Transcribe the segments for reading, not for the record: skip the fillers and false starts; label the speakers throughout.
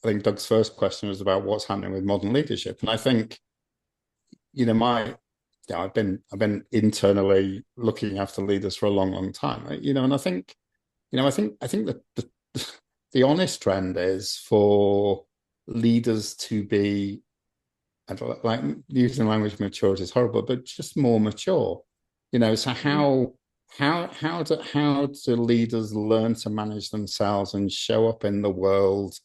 Speaker 1: think Doug's first question was about what's happening with modern leadership. And I think, you know, I've been internally looking after leaders for a long, long time, right? You know, and I think, I think that the honest trend is for leaders to be, I don't like using language maturity is horrible, but just more mature. You know, so how do leaders learn to manage themselves and show up in the world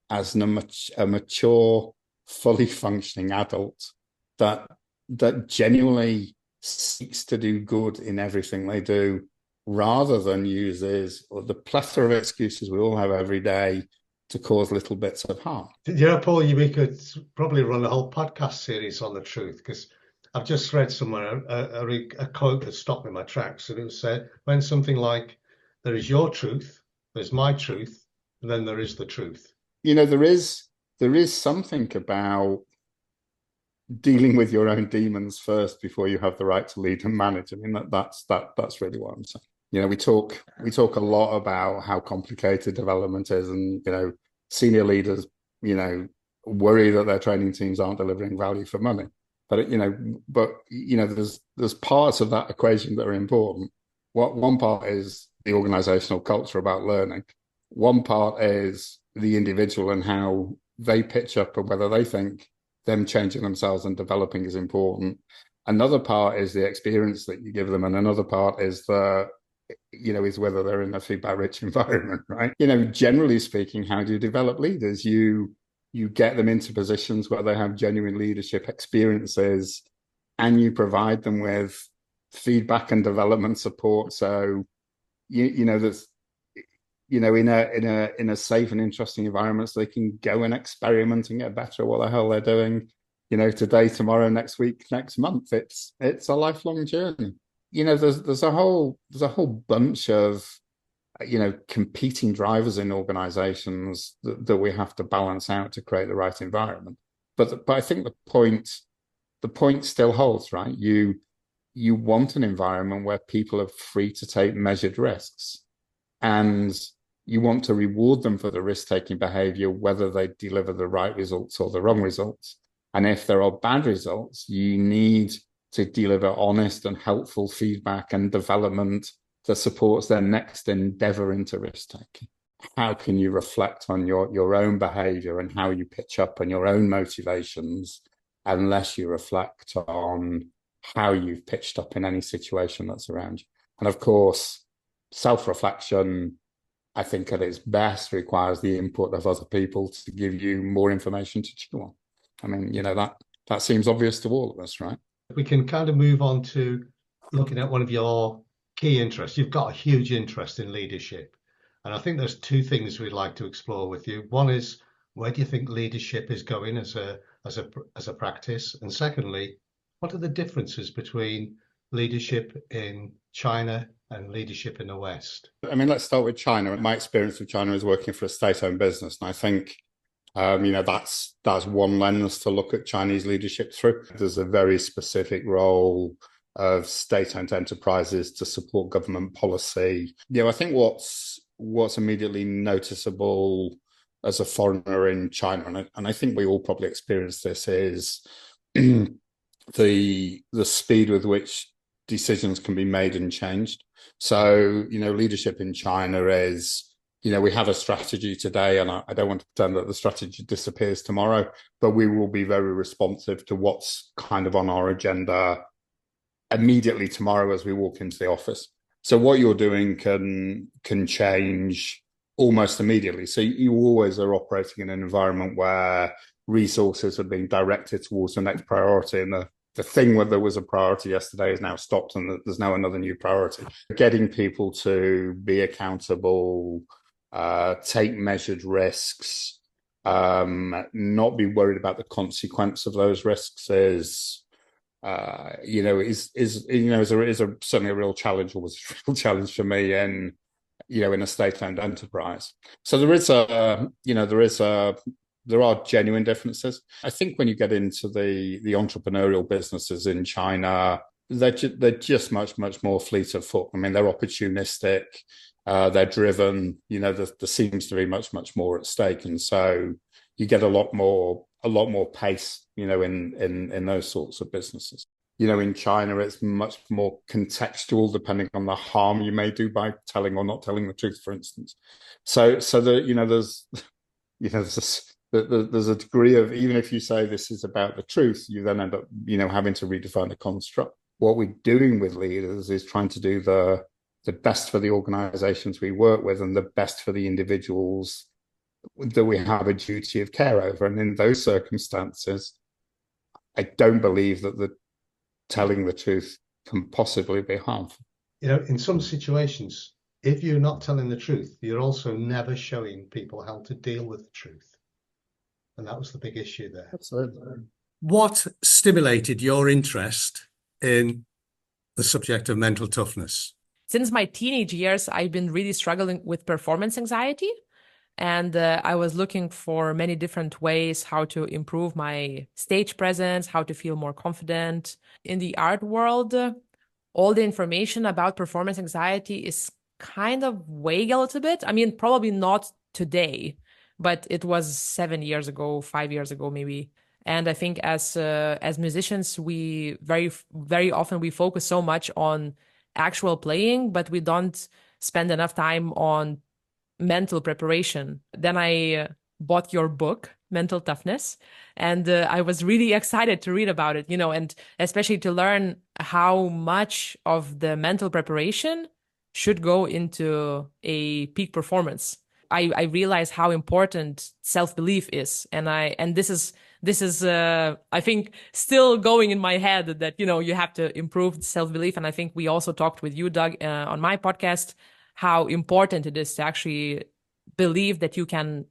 Speaker 1: as a mature, fully functioning adult that genuinely seeks to do good in everything they do, rather than uses the plethora of excuses we all have every day to cause little bits of harm.
Speaker 2: Yeah, Paul, we could probably run a whole podcast series on the truth, because I've just read somewhere a quote that stopped me in my tracks, and it said, when something like, there is your truth, there's my truth, and then there is the truth.
Speaker 1: You know, there is something about dealing with your own demons first before you have the right to lead and manage. I mean, that's really what I'm saying. You know, we talk a lot about how complicated development is, and you know, senior leaders, you know, worry that their training teams aren't delivering value for money. But there's parts of that equation that are important. One part is the organizational culture about learning. One part is the individual and how they pitch up and whether they think them changing themselves and developing is important. Another part is the experience that you give them, and another part is is whether they're in a feedback-rich environment, right? You know, generally speaking, how do you develop leaders? You get them into positions where they have genuine leadership experiences, and you provide them with feedback and development support. So, there's, in a safe and interesting environment, so they can go and experiment and get better at what the hell they're doing. You know, today, tomorrow, next week, next month. It's a lifelong journey. You know, there's a whole bunch of competing drivers in organizations that we have to balance out to create the right environment. But I think the point still holds, right? You want an environment where people are free to take measured risks, and you want to reward them for the risk-taking behavior, whether they deliver the right results or the wrong results. And if there are bad results, you need to deliver honest and helpful feedback and development that supports their next endeavor into risk-taking. How can you reflect on your own behavior and how you pitch up and your own motivations, unless you reflect on how you've pitched up in any situation that's around you? And of course, self-reflection, I think at its best, requires the input of other people to give you more information to chew on. I mean, that seems obvious to all of us, right?
Speaker 2: We can kind of move on to looking at one of your key interests. You've got a huge interest in leadership, and I think there's two things we'd like to explore with you. One is, where do you think leadership is going as a practice? And secondly, what are the differences between leadership in China and leadership in the West?
Speaker 1: I mean, let's start with China. My experience with China is working for a state-owned business, and I think that's one lens to look at Chinese leadership through. There's a very specific role of state-owned enterprises to support government policy. I think what's immediately noticeable as a foreigner in China, and I think we all probably experience this, is the speed with which decisions can be made and changed. So, leadership in China is, we have a strategy today, and I don't want to pretend that the strategy disappears tomorrow, but we will be very responsive to what's kind of on our agenda immediately tomorrow as we walk into the office. So what you're doing can change almost immediately. So you always are operating in an environment where resources are being directed towards the next priority, and the thing where there was a priority yesterday is now stopped, and there's now another new priority. Getting people to be accountable, take measured risks, not be worried about the consequence of those risks is certainly a real challenge, or was a real challenge for me in a state-owned enterprise. So there are genuine differences. I think when you get into the entrepreneurial businesses in China, they're just much more fleet of foot. I mean, they're opportunistic, they're driven. There seems to be much more at stake, and so you get a lot more pace, in those sorts of businesses. In China, it's much more contextual, depending on the harm you may do by telling or not telling the truth, for instance. So there's a degree of, even if you say this is about the truth, you then end up, having to redefine the construct. What we're doing with leaders is trying to do the best for the organizations we work with and the best for the individuals that we have a duty of care over. And in those circumstances, I don't believe that the telling the truth can possibly be harmful.
Speaker 2: In some situations, if you're not telling the truth, you're also never showing people how to deal with the truth. And that was the big issue there.
Speaker 1: Absolutely.
Speaker 3: What stimulated your interest in the subject of mental toughness?
Speaker 4: Since my teenage years, I've been really struggling with performance anxiety. And I was looking for many different ways how to improve my stage presence, how to feel more confident. In the art world, all the information about performance anxiety is kind of vague a little bit. I mean, probably not today, but it was 7 years ago, 5 years ago, maybe. And I think as musicians, we very often we focus so much on actual playing, but we don't spend enough time on mental preparation. Then I bought your book, Mental Toughness, and I was really excited to read about it, and especially to learn how much of the mental preparation should go into a peak performance. I realized how important self-belief is, and this is I think still going in my head that you have to improve self-belief. And I think we also talked with you, Doug, on my podcast, how important it is to actually believe that you can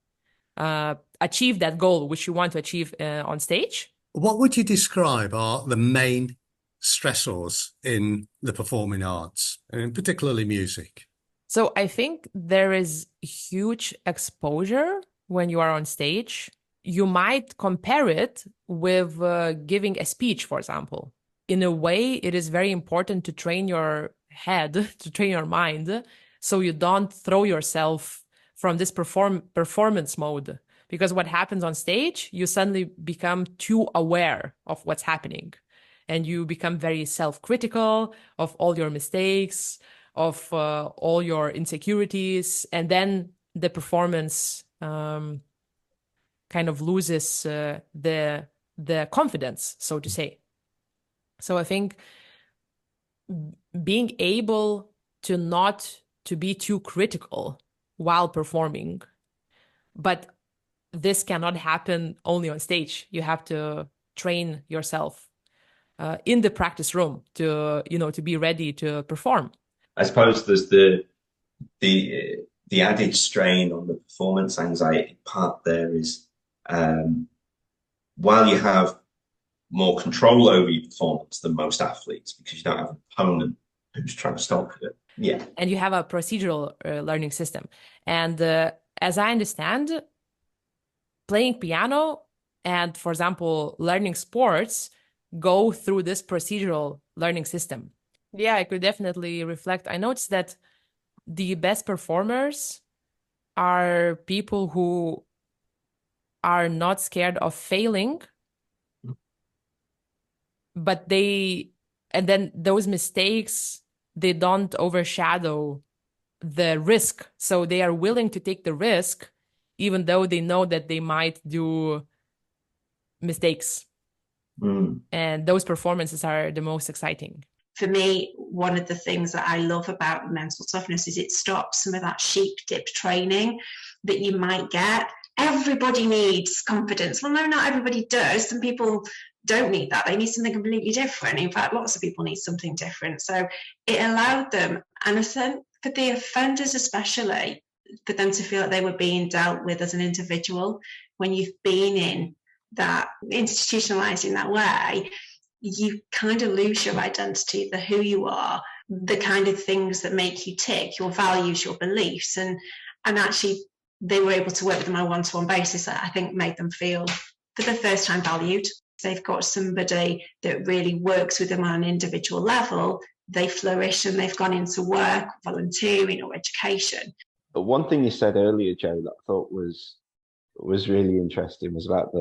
Speaker 4: achieve that goal which you want to achieve on stage.
Speaker 3: What would you describe are the main stressors in the performing arts, and particularly music?
Speaker 4: So I think there is huge exposure when you are on stage. You might compare it with giving a speech, for example. In a way, it is very important to train your head, to train your mind, so you don't throw yourself from this performance mode. Because what happens on stage, you suddenly become too aware of what's happening. And you become very self-critical of all your mistakes, of all your insecurities. And then the performance kind of loses the confidence, so to say. So I think being able to not to be too critical while performing, but this cannot happen only on stage. You have to train yourself in the practice room to be ready to perform.
Speaker 5: I suppose there's the added strain on the performance anxiety part there is while you have more control over your performance than most athletes because you don't have an opponent who's trying to stop it. Yeah.
Speaker 4: And you have a procedural learning system. And as I understand, playing piano and, for example, learning sports go through this procedural learning system. Yeah, I could definitely reflect. I noticed that the best performers are people who are not scared of failing, but then those mistakes, they don't overshadow the risk. So they are willing to take the risk, even though they know that they might do mistakes. And those performances are the most exciting.
Speaker 6: For me, one of the things that I love about mental toughness is it stops some of that sheep dip training that you might get. Everybody needs confidence. Well, no, not everybody does. Some people don't need that. They need something completely different. In fact, lots of people need something different. So it allowed them, and I think for the offenders especially, for them to feel like they were being dealt with as an individual. When you've been in that institutionalized in that way, you kind of lose your identity, the who you are, the kind of things that make you tick, your values, your beliefs, and actually they were able to work with them on a one-to-one basis that I think made them feel for the first time valued. They've got somebody that really works with them on an individual level. They flourish and they've gone into work, volunteering or education.
Speaker 7: But one thing you said earlier, Joe, that I thought was was really interesting was about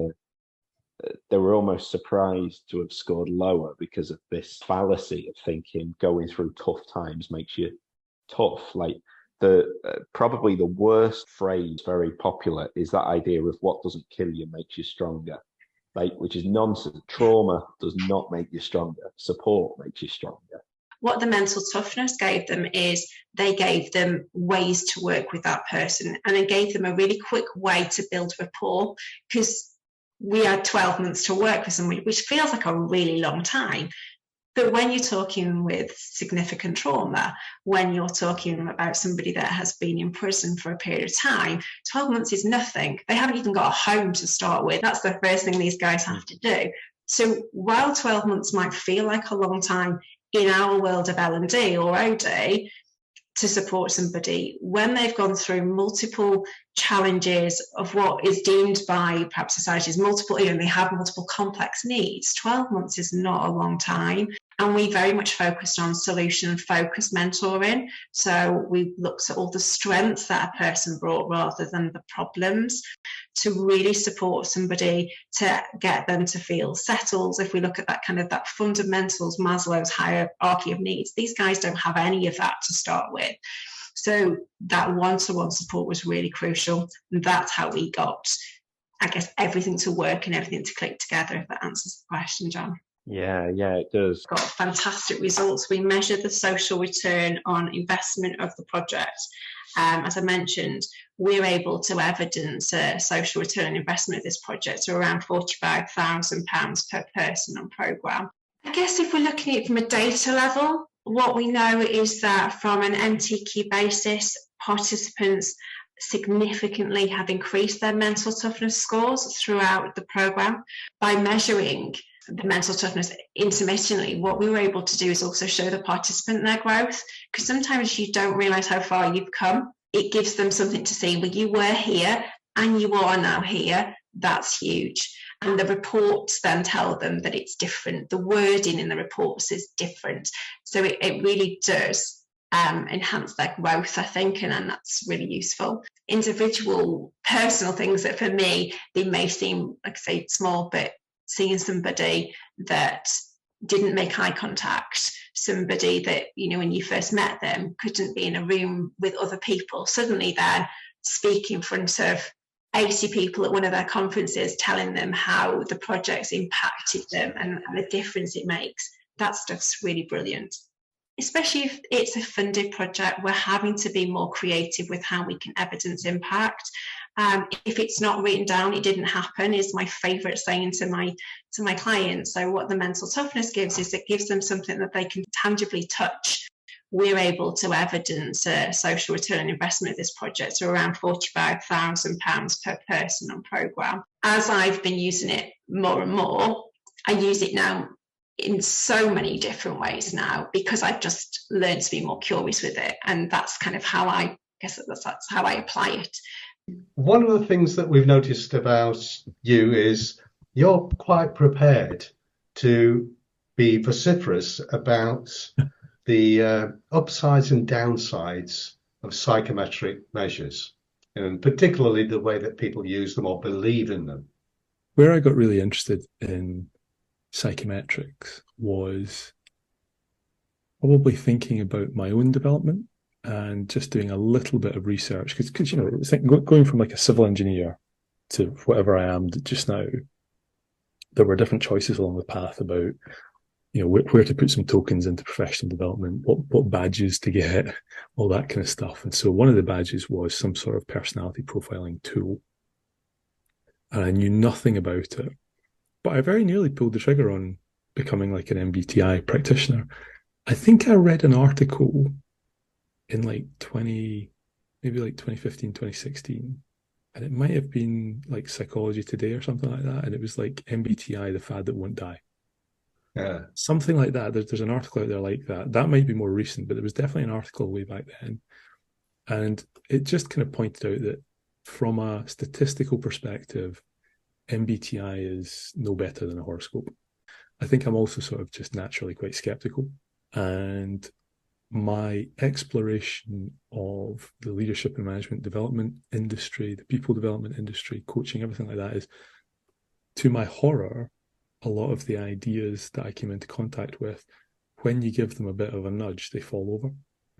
Speaker 7: they were almost surprised to have scored lower because of this fallacy of thinking going through tough times makes you tough. Like probably the worst phrase, very popular, is that idea of what doesn't kill you makes you stronger. Like, which is nonsense. Trauma does not make you stronger. Support makes you stronger.
Speaker 6: What the mental toughness gave them is they gave them ways to work with that person, and it gave them a really quick way to build rapport, because we had 12 months to work with somebody, which feels like a really long time. But when you're talking with significant trauma, when you're talking about somebody that has been in prison for a period of time, 12 months is nothing. They haven't even got a home to start with. That's the first thing these guys have to do. So while 12 months might feel like a long time in our world of L&D or OD, to support somebody when they've gone through multiple challenges of what is deemed by perhaps society as multiple, they have multiple complex needs, 12 months is not a long time. And we very much focused on solution-focused mentoring. So we looked at all the strengths that a person brought rather than the problems, to really support somebody to get them to feel settled. If we look at that kind of that fundamentals, Maslow's hierarchy of needs, these guys don't have any of that to start with. So that one-to-one support was really crucial. And that's how we got, I guess, everything to work and everything to click together, if that answers the question, John.
Speaker 7: Yeah, it does.
Speaker 6: Got fantastic results. We measure the social return on investment of the project. As I mentioned, we're able to evidence a social return on investment of this project to around £45,000 per person on programme. I guess if we're looking at it from a data level, what we know is that from an MTQ basis, participants significantly have increased their mental toughness scores throughout the programme. By measuring the mental toughness intermittently, what we were able to do is also show the participant their growth, because sometimes you don't realise how far you've come. It gives them something to see. Well, you were here and you are now here. That's huge. And the reports then tell them that it's different. The wording in the reports is different. So it really does enhance their growth, I think, and that's really useful. Individual personal things that for me, they may seem, like I say, small, but seeing somebody that didn't make eye contact, somebody that, when you first met them, couldn't be in a room with other people, suddenly then speak in front of 80 people at one of their conferences, telling them how the project's impacted them and the difference it makes. That stuff's really brilliant. Especially if it's a funded project, we're having to be more creative with how we can evidence impact. If it's not written down, it didn't happen, is my favourite saying to my clients. So what the mental toughness gives is it gives them something that they can tangibly touch. We're able to evidence a social return on investment of this project to around £45,000 per person on programme. As I've been using it more and more, I use it now in so many different ways now, because I've just learned to be more curious with it. And that's kind of how that's how I apply it.
Speaker 2: One of the things that we've noticed about you is you're quite prepared to be vociferous about the upsides and downsides of psychometric measures, and particularly the way that people use them or believe in them.
Speaker 8: Where I got really interested in psychometrics was probably thinking about my own development and just doing a little bit of research, because going from like a civil engineer to whatever I am just now, there were different choices along the path about where to put some tokens into professional development, what badges to get, all that kind of stuff. And so one of the badges was some sort of personality profiling tool, and I knew nothing about it, but I very nearly pulled the trigger on becoming like an MBTI practitioner. I think I read an article in like 2015, 2016. And it might have been like Psychology Today or something like that. And it was like MBTI, the fad that won't die.
Speaker 2: Yeah.
Speaker 8: Something like that. There's an article out there like that. That might be more recent, but there was definitely an article way back then. And it just kind of pointed out that from a statistical perspective, MBTI is no better than a horoscope. I think I'm also sort of just naturally quite skeptical. And my exploration of the leadership and management development industry, the people development industry, coaching, everything like that is, to my horror, a lot of the ideas that I came into contact with, when you give them a bit of a nudge, they fall over.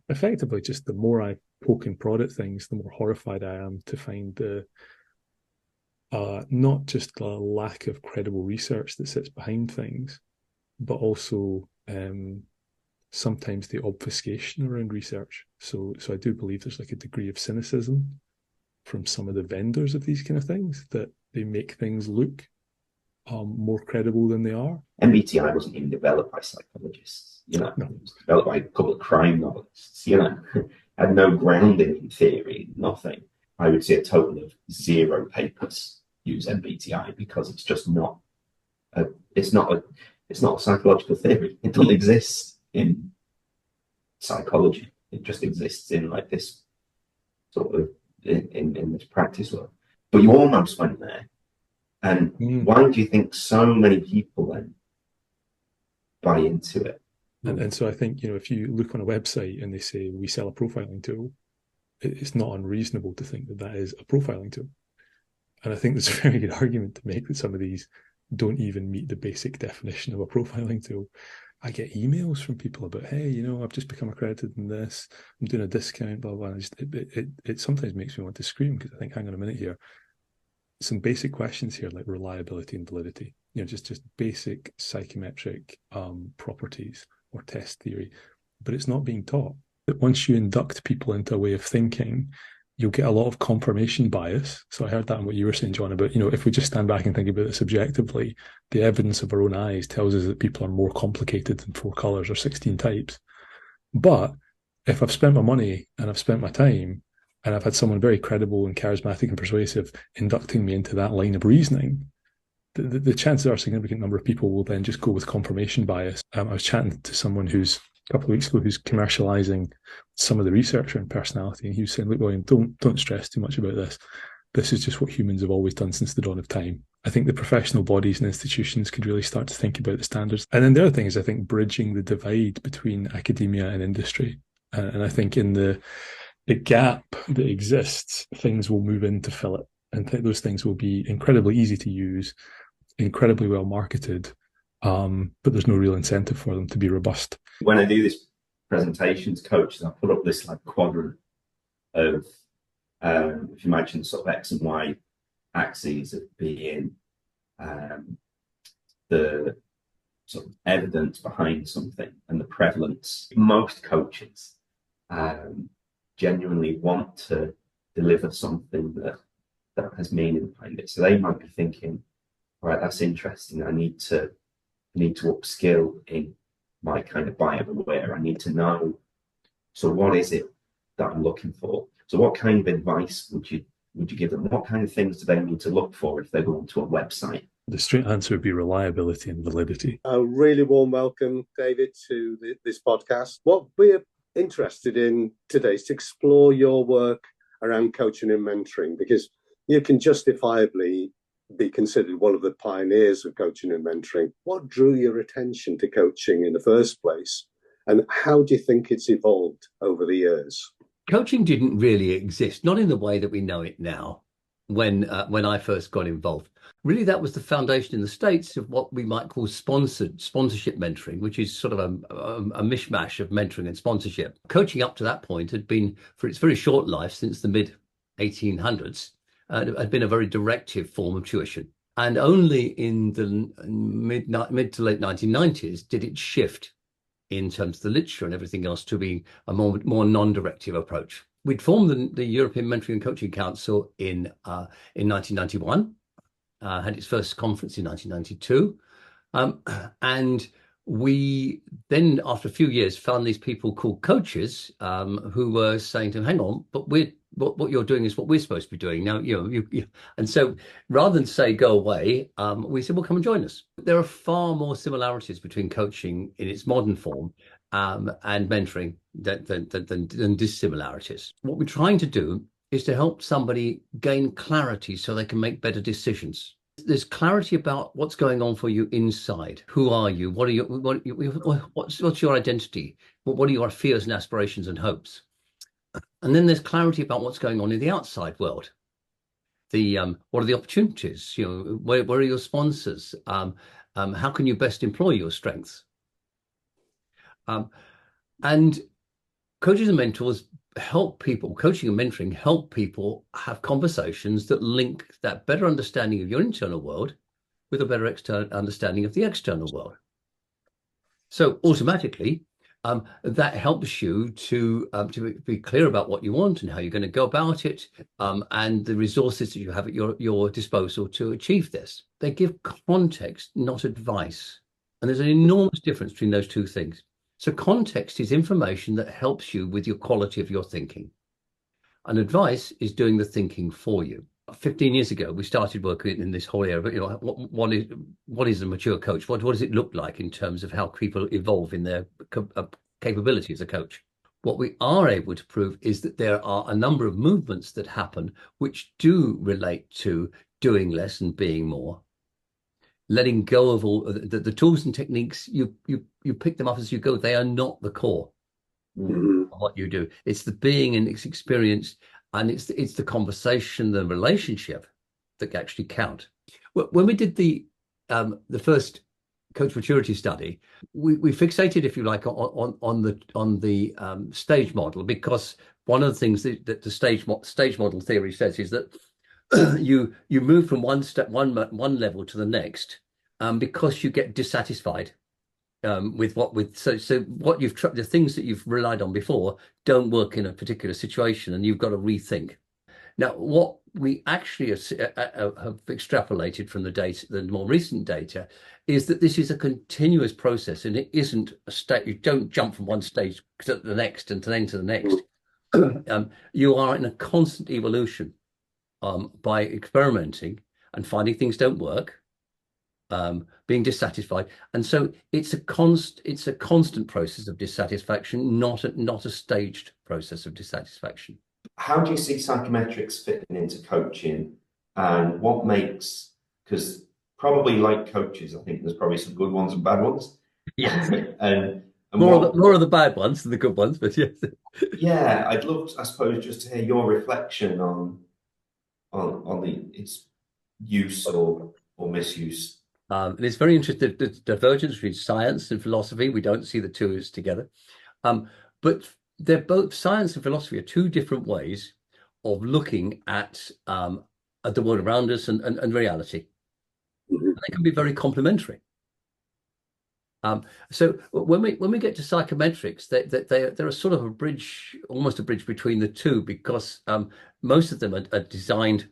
Speaker 8: Effectively, just the more I poke and prod at things, the more horrified I am to find the not just the lack of credible research that sits behind things, but also sometimes the obfuscation around research. So I do believe there's like a degree of cynicism from some of the vendors of these kind of things, that they make things look more credible than they are.
Speaker 5: MBTI wasn't even developed by psychologists, you know.
Speaker 8: No.
Speaker 5: It was developed by a couple of crime novelists, you know. Had no grounding in theory, nothing. I would say a total of 0 papers use MBTI because it's just not it's not a psychological theory. It doesn't exist in psychology. It just exists in like this sort of in this practice world. But you almost went there. And why do you think so many people then buy into it?
Speaker 8: And so I think, you know, if you look on a website and they say we sell a profiling tool, it's not unreasonable to think that that is a profiling tool. And I think there's a very good argument to make that some of these don't even meet the basic definition of a profiling tool. I get emails from people about, hey, you know, I've just become accredited in this, I'm doing a discount, blah, blah, blah. It sometimes makes me want to scream, because I think, hang on a minute here, some basic questions here like reliability and validity, you know, just basic psychometric properties or test theory, but it's not being taught. That once you induct people into a way of thinking, you'll get a lot of confirmation bias. So I heard that in what you were saying, John, about, you know, if we just stand back and think about it subjectively, the evidence of our own eyes tells us that people are more complicated than 4 colors or 16 types. But if I've spent my money and I've spent my time and I've had someone very credible and charismatic and persuasive inducting me into that line of reasoning, the chances are a significant number of people will then just go with confirmation bias. I was chatting to someone who's a couple of weeks ago who's commercializing some of the research around personality, and he was saying, look, William, don't stress too much about this. This is just what humans have always done since the dawn of time. I think the professional bodies and institutions could really start to think about the standards. And then the other thing is, I think, bridging the divide between academia and industry. And I think in the gap that exists, things will move in to fill it. And I think those things will be incredibly easy to use, incredibly well marketed, but there's no real incentive for them to be robust.
Speaker 5: When I do this presentations, coaches, I put up this like quadrant of, if you imagine sort of X and Y axes of being the sort of evidence behind something and the prevalence. Most coaches genuinely want to deliver something that has meaning behind it. So they might be thinking, all right, that's interesting. I need to upskill in my kind of buyer beware. I need to know. So what is it that I'm looking for? So what kind of advice would you give them? What kind of things do they need to look for if they're going to a website?
Speaker 8: The straight answer would be reliability and validity.
Speaker 9: A really warm welcome, David, to this podcast. What we're interested in today is to explore your work around coaching and mentoring, because you can justifiably be considered one of the pioneers of coaching and mentoring. What drew your attention to coaching in the first place, and how do you think it's evolved over the years?
Speaker 10: Coaching didn't really exist, not in the way that we know it now. When I first got involved, really that was the foundation in the States of what we might call sponsorship mentoring, which is sort of a mishmash of mentoring and sponsorship. Coaching up to that point had been, for its very short life, since the mid 1800s, had been a very directive form of tuition. And only in the mid to late 1990s did it shift in terms of the literature and everything else to being a more non-directive approach. We'd formed the European Mentoring and Coaching Council in 1991, had its first conference in 1992. And we then, after a few years, found these people called coaches who were saying to them, hang on, but what you're doing is what we're supposed to be doing. Now, and so rather than say, go away, we said, well, come and join us. There are far more similarities between coaching in its modern form and mentoring than dissimilarities. What we're trying to do is to help somebody gain clarity so they can make better decisions. There's clarity about what's going on for you inside. Who are you? What's your identity? What are your fears and aspirations and hopes? And then there's clarity about what's going on in the outside world. What are the opportunities? Where are your sponsors? How can you best employ your strengths? And coaches and mentors help people, coaching and mentoring help people have conversations that link that better understanding of your internal world with a better external understanding of the external world. So automatically, that helps you to be clear about what you want and how you're going to go about it, and the resources that you have at your disposal to achieve this. They give context, not advice. And there's an enormous difference between those two things. So context is information that helps you with your quality of your thinking. And advice is doing the thinking for you. 15 years ago, we started working in this whole area. But what is a mature coach? What does it look like in terms of how people evolve in their capability as a coach? What we are able to prove is that there are a number of movements that happen which do relate to doing less and being more. Letting go of all the tools and techniques, you pick them up as you go. They are not the core of what you do. It's the being and its experience, and it's the conversation, the relationship that actually count. When we did the first coach maturity study, we fixated, if you like, on the stage model, because one of the things that the stage model theory says is that you move from one level to the next, because you get dissatisfied with the things that you've relied on before don't work in a particular situation, and you've got to rethink. Now, what we actually have extrapolated from the data, the more recent data, is that this is a continuous process, and it isn't a state. You don't jump from one stage to the next and then to the next. You are in a constant evolution by experimenting and finding things don't work, being dissatisfied, and so it's a constant process of dissatisfaction, not a staged process of dissatisfaction.
Speaker 5: How do you see psychometrics fitting into coaching, and what makes, because probably like coaches, I think there's probably some good ones and bad ones.
Speaker 10: Yes.
Speaker 5: and
Speaker 10: more of the bad ones than the good ones, but yes.
Speaker 5: Yeah, I'd love, I suppose, just to hear your reflection on its use or misuse.
Speaker 10: And it's very interesting, the divergence between science and philosophy. We don't see the two as together. But they're both, science and philosophy are two different ways of looking at the world around us and reality. And they can be very complementary. So when we get to psychometrics, they're a sort of a bridge, almost a bridge between the two, because most of them are designed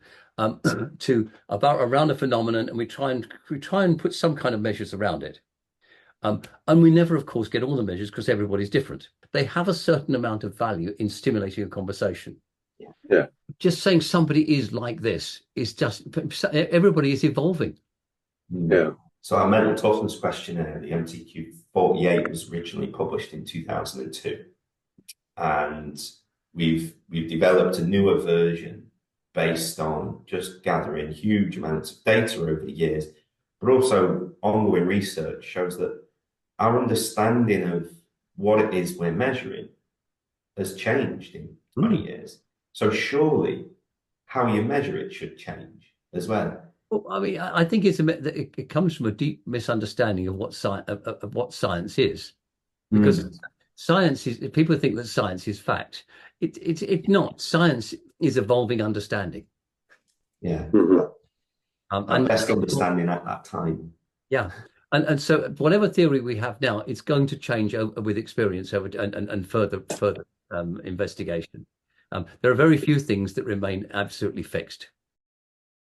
Speaker 10: to around a phenomenon, and we try and put some kind of measures around it. And we never, of course, get all the measures because everybody's different. They have a certain amount of value in stimulating a conversation.
Speaker 9: Yeah.
Speaker 10: Just saying somebody is like this is just, everybody is evolving.
Speaker 9: Yeah.
Speaker 5: So our mental toughness questionnaire, the MTQ 48, was originally published in 2002. And we've developed a newer version based on just gathering huge amounts of data over the years, but also ongoing research shows that our understanding of what it is we're measuring has changed in 20 years. So surely how you measure it should change as well.
Speaker 10: Well, I mean, I think it comes from a deep misunderstanding of what science is, because science is, people think that science is fact. It's not. Science is evolving understanding.
Speaker 5: Yeah.
Speaker 10: And
Speaker 5: best understanding at that time.
Speaker 10: Yeah. And so whatever theory we have now, it's going to change with experience and further investigation. There are very few things that remain absolutely fixed.